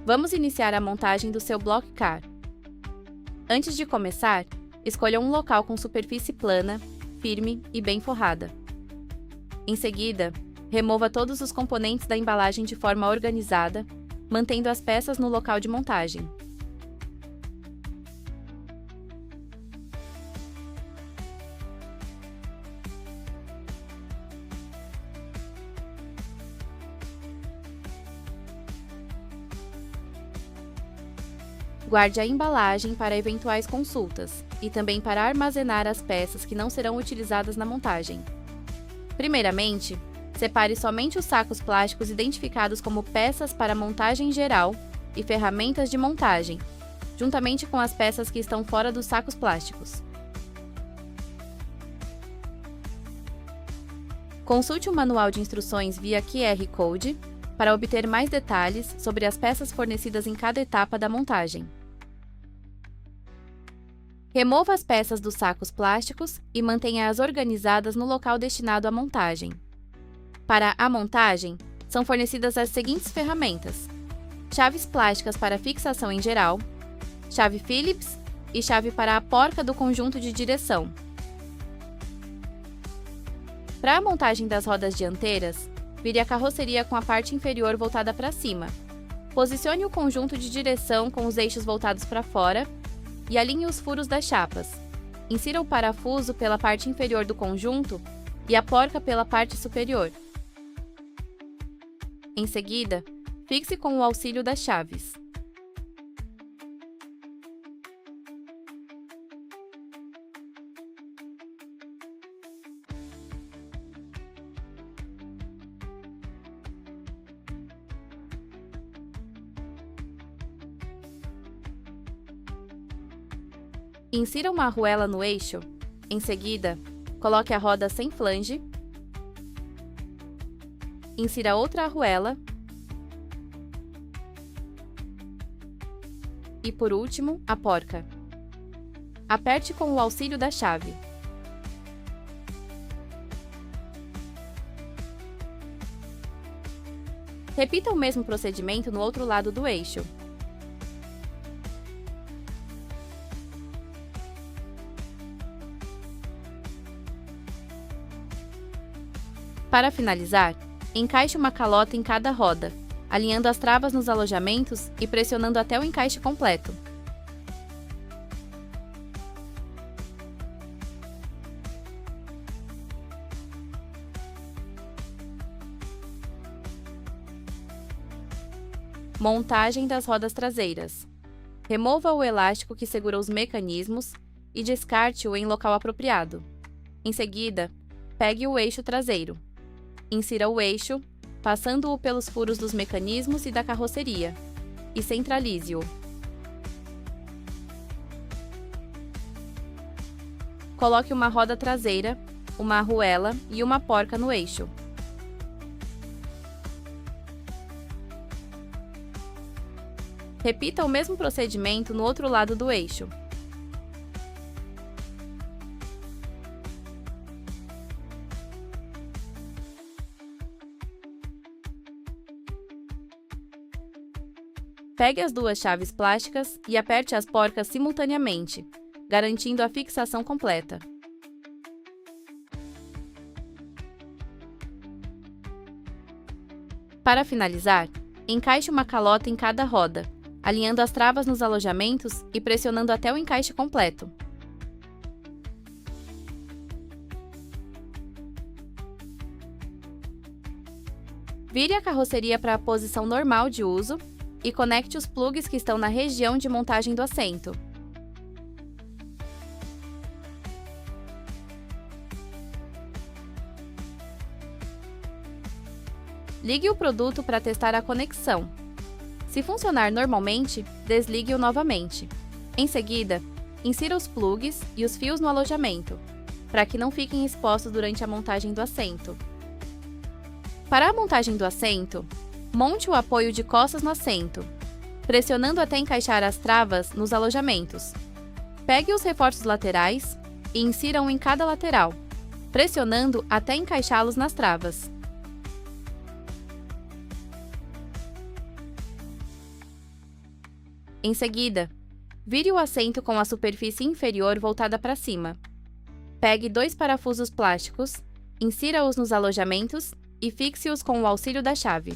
Vamos iniciar a montagem do seu block car. Antes de começar, escolha um local com superfície plana, firme e bem forrada. Em seguida, remova todos os componentes da embalagem de forma organizada, mantendo as peças no local de montagem. Guarde a embalagem para eventuais consultas e também para armazenar as peças que não serão utilizadas na montagem. Primeiramente, separe somente os sacos plásticos identificados como peças para montagem geral e ferramentas de montagem, juntamente com as peças que estão fora dos sacos plásticos. Consulte o manual de instruções via QR Code para obter mais detalhes sobre as peças fornecidas em cada etapa da montagem. Remova as peças dos sacos plásticos e mantenha-as organizadas no local destinado à montagem. Para a montagem, são fornecidas as seguintes ferramentas: chaves plásticas para fixação em geral, chave Phillips e chave para a porca do conjunto de direção. Para a montagem das rodas dianteiras, vire a carroceria com a parte inferior voltada para cima. Posicione o conjunto de direção com os eixos voltados para fora e alinhe os furos das chapas. Insira o parafuso pela parte inferior do conjunto e a porca pela parte superior. Em seguida, fixe com o auxílio das chaves. Insira uma arruela no eixo. Em seguida, coloque a roda sem flange. Insira outra arruela. E, por último, a porca. Aperte com o auxílio da chave. Repita o mesmo procedimento no outro lado do eixo. Para finalizar, encaixe uma calota em cada roda, alinhando as travas nos alojamentos e pressionando até o encaixe completo. Montagem das rodas traseiras. Remova o elástico que segura os mecanismos e descarte-o em local apropriado. Em seguida, pegue o eixo traseiro. Insira o eixo, passando-o pelos furos dos mecanismos e da carroceria, e centralize-o. Coloque uma roda traseira, uma arruela e uma porca no eixo. Repita o mesmo procedimento no outro lado do eixo. Pegue as duas chaves plásticas e aperte as porcas simultaneamente, garantindo a fixação completa. Para finalizar, encaixe uma calota em cada roda, alinhando as travas nos alojamentos e pressionando até o encaixe completo. Vire a carroceria para a posição normal de uso e conecte os plugs que estão na região de montagem do assento. Ligue o produto para testar a conexão. Se funcionar normalmente, desligue-o novamente. Em seguida, insira os plugs e os fios no alojamento, para que não fiquem expostos durante a montagem do assento. Para a montagem do assento, monte o apoio de costas no assento, pressionando até encaixar as travas nos alojamentos. Pegue os reforços laterais e insira-um em cada lateral, pressionando até encaixá-los nas travas. Em seguida, vire o assento com a superfície inferior voltada para cima. Pegue 2 parafusos plásticos, insira-os nos alojamentos e fixe-os com o auxílio da chave.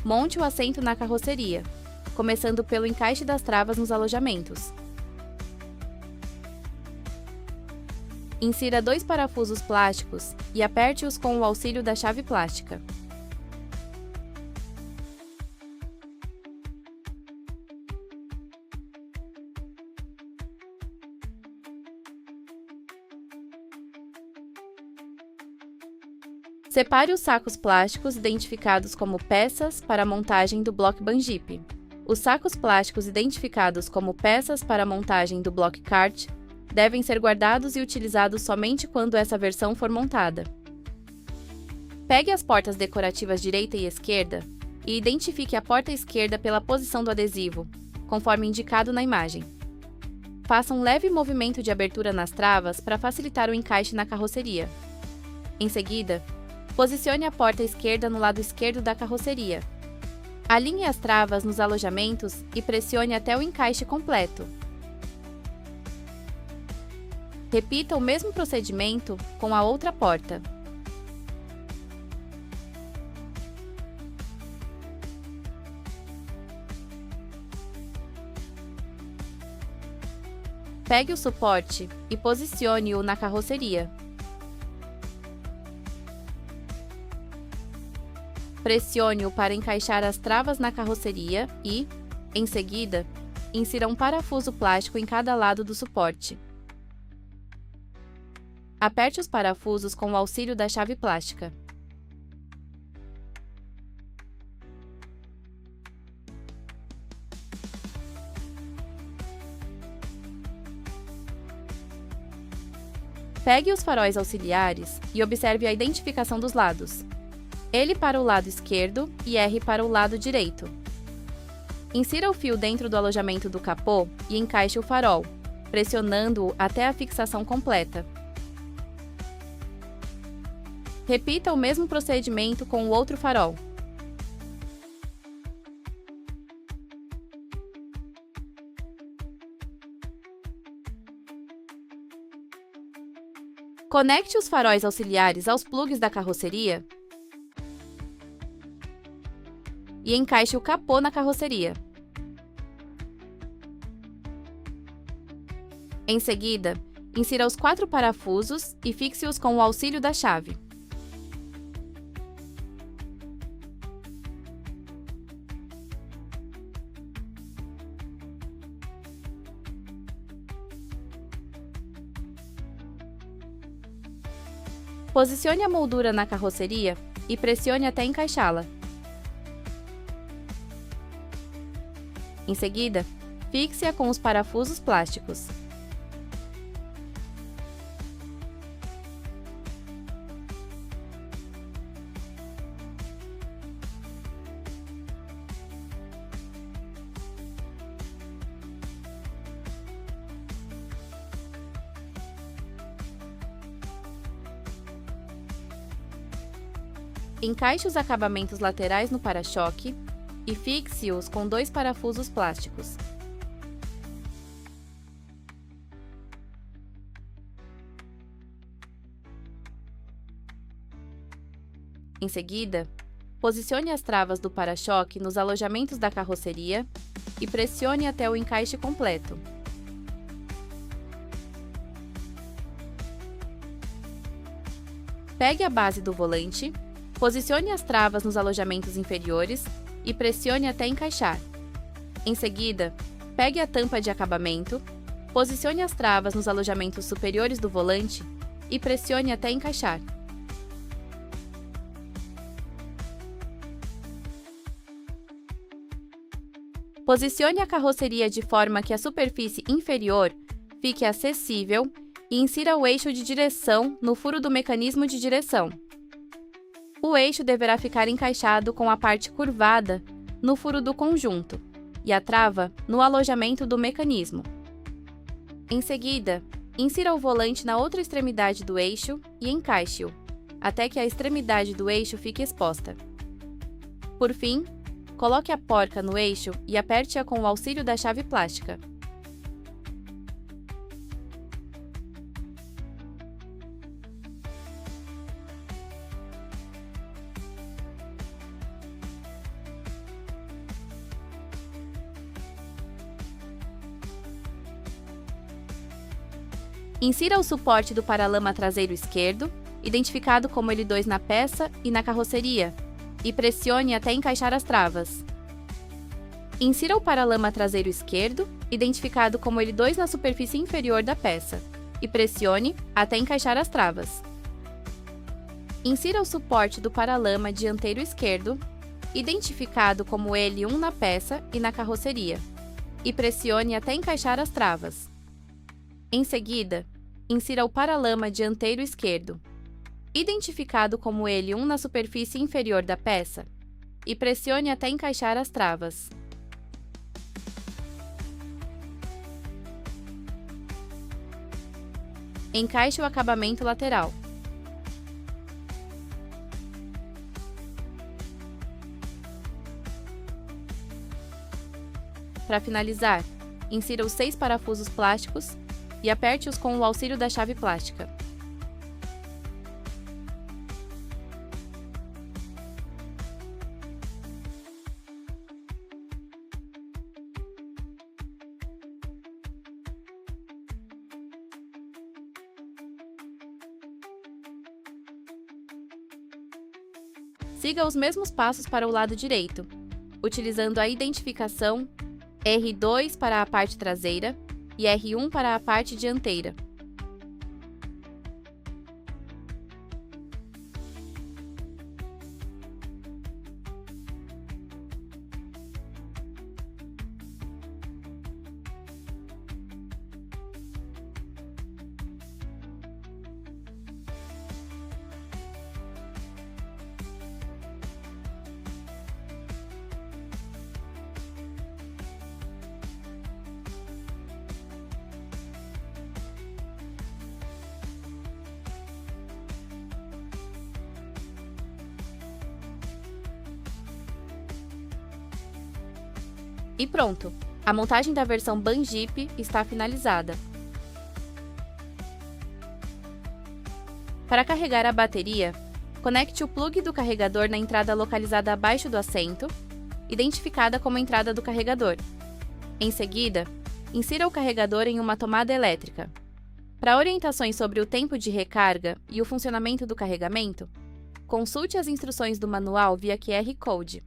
Monte o assento na carroceria, começando pelo encaixe das travas nos alojamentos. Insira 2 parafusos plásticos e aperte-os com o auxílio da chave plástica. Separe os sacos plásticos identificados como peças para a montagem do bloco Banjip. Os sacos plásticos identificados como peças para a montagem do bloco Kart devem ser guardados e utilizados somente quando essa versão for montada. Pegue as portas decorativas direita e esquerda e identifique a porta esquerda pela posição do adesivo, conforme indicado na imagem. Faça um leve movimento de abertura nas travas para facilitar o encaixe na carroceria. Em seguida, posicione a porta esquerda no lado esquerdo da carroceria. Alinhe as travas nos alojamentos e pressione até o encaixe completo. Repita o mesmo procedimento com a outra porta. Pegue o suporte e posicione-o na carroceria. Pressione-o para encaixar as travas na carroceria e, em seguida, insira um parafuso plástico em cada lado do suporte. Aperte os parafusos com o auxílio da chave plástica. Pegue os faróis auxiliares e observe a identificação dos lados. L para o lado esquerdo e R para o lado direito. Insira o fio dentro do alojamento do capô e encaixe o farol, pressionando-o até a fixação completa. Repita o mesmo procedimento com o outro farol. Conecte os faróis auxiliares aos plugs da carroceria e encaixe o capô na carroceria. Em seguida, insira os 4 parafusos e fixe-os com o auxílio da chave. Posicione a moldura na carroceria e pressione até encaixá-la. Em seguida, fixe-a com os parafusos plásticos. Encaixe os acabamentos laterais no para-choque e fixe-os com 2 parafusos plásticos. Em seguida, posicione as travas do para-choque nos alojamentos da carroceria e pressione até o encaixe completo. Pegue a base do volante, posicione as travas nos alojamentos inferiores e pressione até encaixar. Em seguida, pegue a tampa de acabamento, posicione as travas nos alojamentos superiores do volante e pressione até encaixar. Posicione a carroceria de forma que a superfície inferior fique acessível e insira o eixo de direção no furo do mecanismo de direção. O eixo deverá ficar encaixado com a parte curvada no furo do conjunto e a trava no alojamento do mecanismo. Em seguida, Insira o volante na outra extremidade do eixo e encaixe-o, até que a extremidade do eixo fique exposta. Por fim, coloque a porca no eixo e aperte-a com o auxílio da chave plástica. Insira o suporte do paralama traseiro esquerdo, identificado como L2 na peça e na carroceria, e pressione até encaixar as travas. Insira o paralama traseiro esquerdo, identificado como L2 na superfície inferior da peça, e pressione até encaixar as travas. Insira o suporte do paralama dianteiro esquerdo, identificado como L1 na peça e na carroceria, e pressione até encaixar as travas. Em seguida, insira o paralama dianteiro esquerdo, identificado como L1 na superfície inferior da peça, e pressione até encaixar as travas. Encaixe o acabamento lateral. Para finalizar, insira os 6 parafusos plásticos e aperte-os com o auxílio da chave plástica. Siga os mesmos passos para o lado direito, utilizando a identificação R2 para a parte traseira e R1 para a parte dianteira. E pronto! A montagem da versão Ban-Jeep está finalizada. Para carregar a bateria, conecte o plug do carregador na entrada localizada abaixo do assento, identificada como entrada do carregador. Em seguida, insira o carregador em uma tomada elétrica. Para orientações sobre o tempo de recarga e o funcionamento do carregamento, consulte as instruções do manual via QR Code.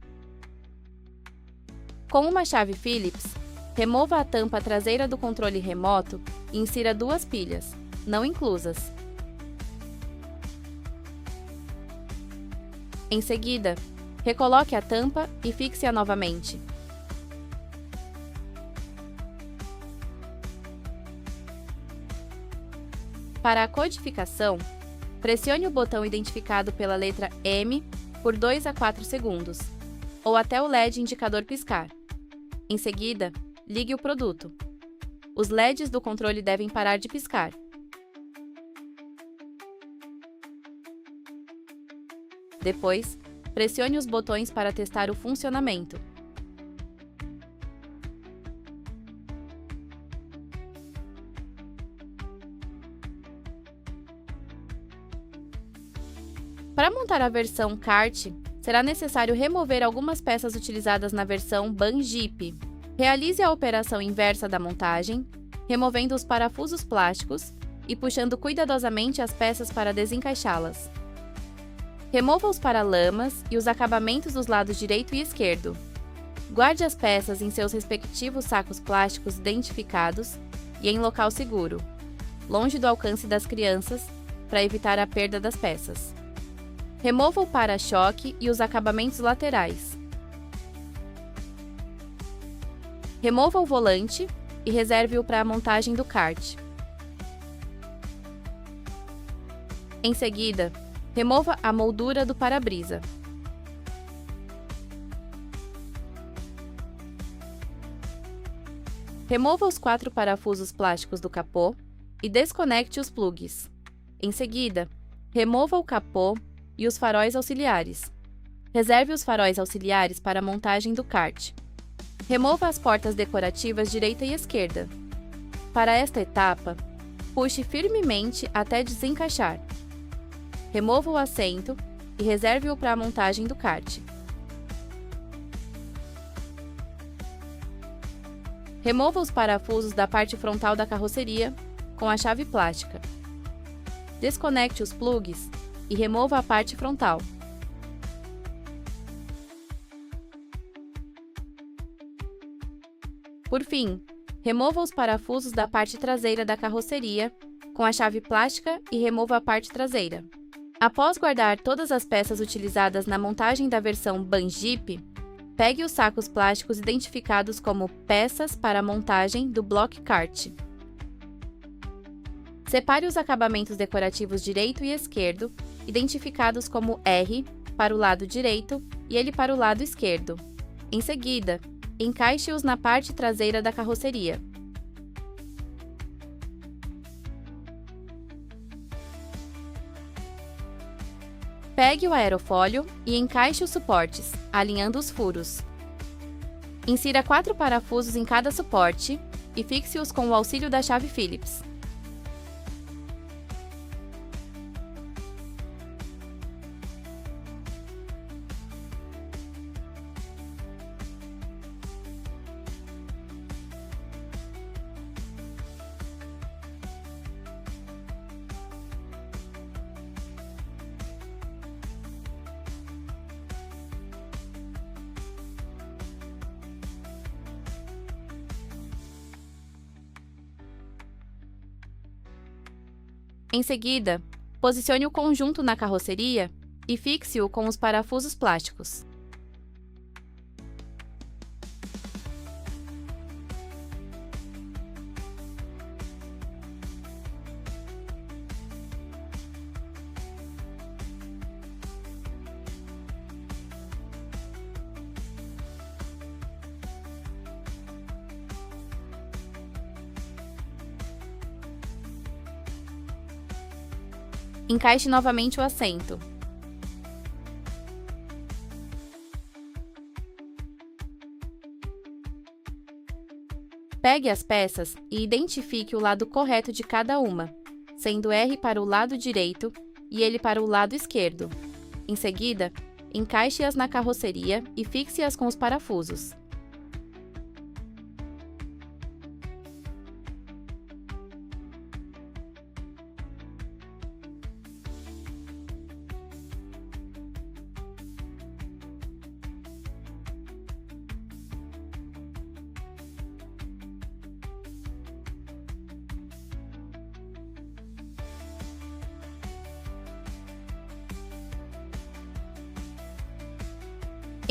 Com uma chave Phillips, remova a tampa traseira do controle remoto e insira 2 pilhas, não inclusas. Em seguida, recoloque a tampa e fixe-a novamente. Para a codificação, pressione o botão identificado pela letra M por 2 a 4 segundos, ou até o LED indicador piscar. Em seguida, ligue o produto. Os LEDs do controle devem parar de piscar. Depois, pressione os botões para testar o funcionamento. Para montar a versão kart, será necessário remover algumas peças utilizadas na versão Ban-Jeep. Realize a operação inversa da montagem, removendo os parafusos plásticos e puxando cuidadosamente as peças para desencaixá-las. Remova os paralamas e os acabamentos dos lados direito e esquerdo. Guarde as peças em seus respectivos sacos plásticos identificados e em local seguro, longe do alcance das crianças, para evitar a perda das peças. Remova o para-choque e os acabamentos laterais. Remova o volante e reserve-o para a montagem do kart. Em seguida, remova a moldura do para-brisa. Remova os 4 parafusos plásticos do capô e desconecte os plugs. Em seguida, remova o capô e os faróis auxiliares. Reserve os faróis auxiliares para a montagem do kart. Remova as portas decorativas direita e esquerda. Para esta etapa, puxe firmemente até desencaixar. Remova o assento e reserve-o para a montagem do kart. Remova os parafusos da parte frontal da carroceria com a chave plástica. Desconecte os plugs e remova a parte frontal. Por fim, remova os parafusos da parte traseira da carroceria com a chave plástica e remova a parte traseira. Após guardar todas as peças utilizadas na montagem da versão Ban-Jeep, pegue os sacos plásticos identificados como peças para a montagem do Block Kart. Separe os acabamentos decorativos direito e esquerdo, identificados como R para o lado direito e L para o lado esquerdo. Em seguida, encaixe-os na parte traseira da carroceria. Pegue o aerofólio e encaixe os suportes, alinhando os furos. Insira 4 parafusos em cada suporte e fixe-os com o auxílio da chave Phillips. Em seguida, posicione o conjunto na carroceria e fixe-o com os parafusos plásticos. Encaixe novamente o assento. Pegue as peças e identifique o lado correto de cada uma, sendo R para o lado direito e L para o lado esquerdo. Em seguida, encaixe-as na carroceria e fixe-as com os parafusos.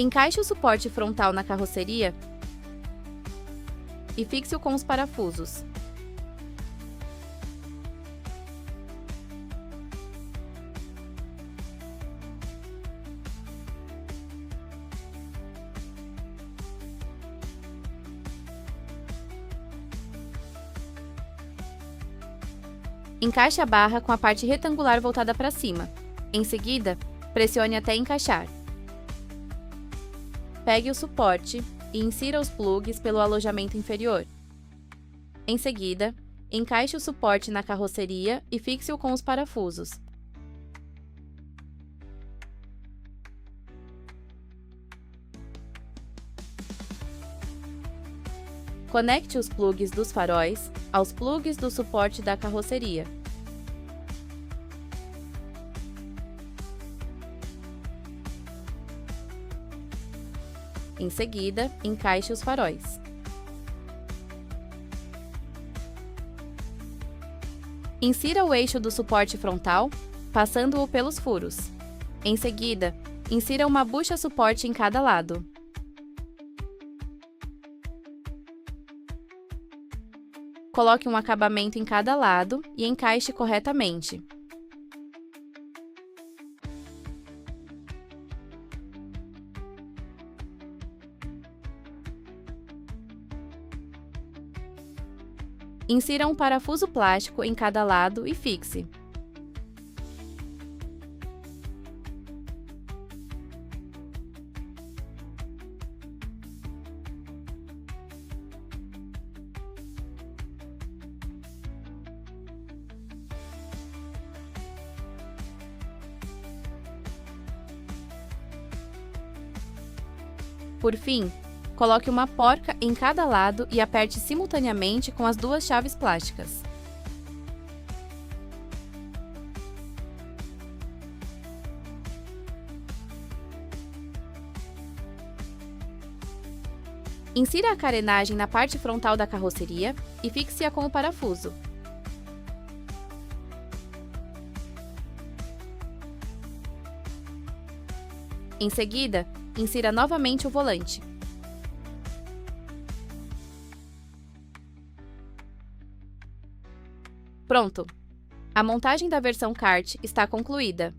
Encaixe o suporte frontal na carroceria e fixe-o com os parafusos. Encaixe a barra com a parte retangular voltada para cima. Em seguida, pressione até encaixar. Pegue o suporte e insira os plugs pelo alojamento inferior. Em seguida, encaixe o suporte na carroceria e fixe-o com os parafusos. Conecte os plugs dos faróis aos plugs do suporte da carroceria. Em seguida, encaixe os faróis. Insira o eixo do suporte frontal, passando-o pelos furos. Em seguida, insira uma bucha suporte em cada lado. Coloque um acabamento em cada lado e encaixe corretamente. Insira um parafuso plástico em cada lado e fixe. Por fim, coloque uma porca em cada lado e aperte simultaneamente com as duas chaves plásticas. Insira a carenagem na parte frontal da carroceria e fixe-a com o parafuso. Em seguida, insira novamente o volante. Pronto! A montagem da versão kart está concluída.